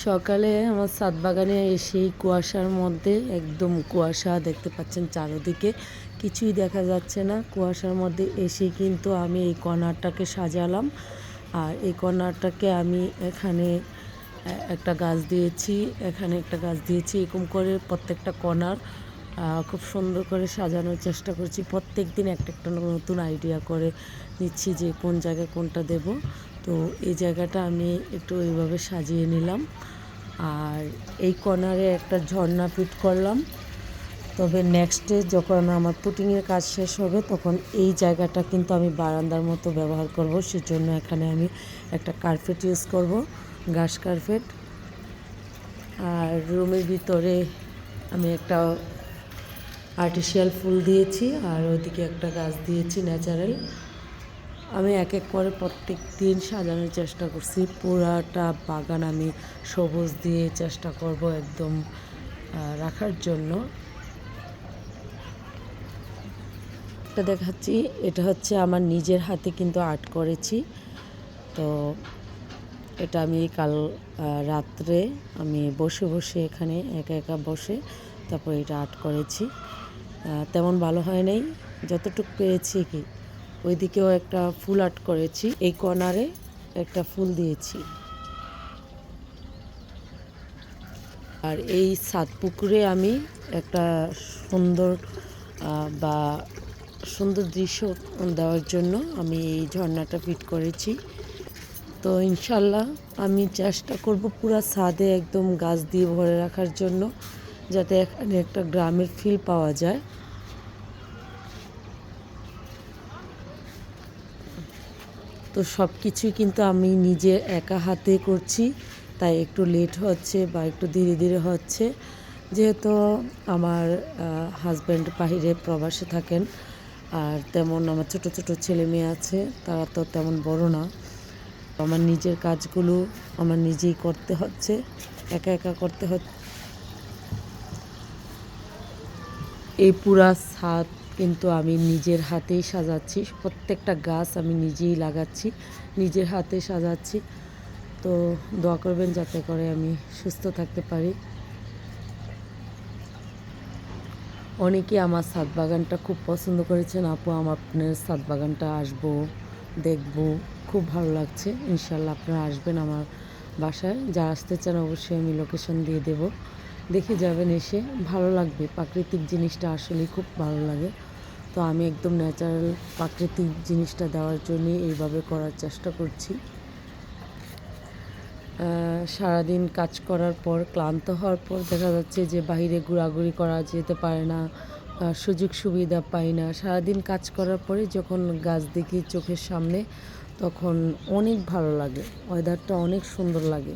সকালে আমার ছাদ বাগানে এসেই কুয়াশার মধ্যে, একদম কুয়াশা দেখতে পাচ্ছেন চারদিকে, কিছুই দেখা যাচ্ছে না। কুয়াশার মধ্যে এসেই কিন্তু আমি এই কর্নারটাকে সাজালাম। আর এই কর্নারটাকে আমি এখানে একটা গাছ দিয়েছি, এখানে একটা গাছ দিয়েছি, এরকম করে প্রত্যেকটা কর্নার খুব সুন্দর করে সাজানোর চেষ্টা করছি। প্রত্যেক দিন একটা একটা নতুন আইডিয়া করে নিচ্ছি যে কোন জায়গায় কোনটা দেব। তো এই জায়গাটা আমি একটু এইভাবে সাজিয়ে নিলাম। আর এই কর্নারে একটা ঝর্ণা ফিট করলাম। তবে নেক্সটে যখন আমার পুটিংয়ের কাজ শেষ হবে তখন এই জায়গাটা কিন্তু আমি বারান্দার মতো ব্যবহার করব। সেজন্য এখানে আমি একটা কার্পেট ইউজ করব, ঘাস কার্পেট। আর রুমের ভিতরে আমি একটা আর্টিফিশিয়াল ফুল দিয়েছি, আর ওইদিকে একটা গাছ দিয়েছি ন্যাচারাল। আমি এক এক করে প্রত্যেক দিন সাজানোর চেষ্টা করছি। পুরাটা বাগান আমি সবুজ দিয়ে চেষ্টা করব একদম রাখার জন্য। এটা দেখাচ্ছি, এটা হচ্ছে আমার নিজের হাতে কিন্তু আর্ট করেছি। তো এটা আমি কাল রাত্রে আমি বসে বসে এখানে একা একা বসে তারপর এটা আর্ট করেছি। তেমন ভালো হয় নাই, যতটুকু পেরেছি কি। ওইদিকেও একটা ফুল আর্ট করেছি, এই কর্নারে একটা ফুল দিয়েছি। আর এই ছাদ পুকুরে আমি একটা সুন্দর সুন্দর দৃশ্য দেওয়ার জন্য আমি এই ঝর্ণাটা ফিট করেছি। তো ইনশাল্লাহ আমি চেষ্টা করব পুরো ছাদে একদম গাছ দিয়ে ভরে রাখার জন্য, যাতে এখানে একটা গ্রামের ফিল পাওয়া যায়। তো সব কিছুই কিন্তু আমি নিজে একা হাতে করছি, তাই একটু লেট হচ্ছে বা একটু ধীরে ধীরে হচ্ছে। যেহেতু আমার হাজব্যান্ড বাহিরে প্রবাসে থাকেন, আর তেমন আমার ছোট ছোট ছেলে মেয়ে আছে, তারা তো তেমন বড় না। আমার নিজের কাজগুলো আমার নিজেই করতে হচ্ছে, একা একা করতে হচ্ছে। এই পুরা ছাদ কিন্তু আমি নিজের হাতেই সাজাচ্ছি, প্রত্যেকটা গাছ আমি নিজেই লাগাচ্ছি, নিজের হাতে সাজাচ্ছি। তো দোয়া করবেন যাতে করে আমি সুস্থ থাকতে পারি। অনেকেই আমার ছাদ বাগানটা খুব পছন্দ করেছেন। আপু, আপনার ছাদ বাগানটা আসবো, দেখবো, খুব ভালো লাগছে। ইনশাল্লাহ আপনারা আসবেন আমার বাসায়। যারা আসতে চান অবশ্যই আমি লোকেশন দিয়ে দেব, দেখে যাবেন, এসে ভালো লাগবে। প্রাকৃতিক জিনিসটা আসলেই খুব ভালো লাগে। তো আমি একদম ন্যাচারাল প্রাকৃতিক জিনিসটা দেওয়ার জন্যই এইভাবে করার চেষ্টা করছি। সারাদিন কাজ করার পর ক্লান্ত হওয়ার পর দেখা যাচ্ছে যে বাইরে ঘোরাঘুরি করা যেতে পারে না, সুযোগ সুবিধা পাই না। সারাদিন কাজ করার পরে যখন গাছ দেখি চোখের সামনে, তখন অনেক ভালো লাগে, ওয়েদারটা অনেক সুন্দর লাগে।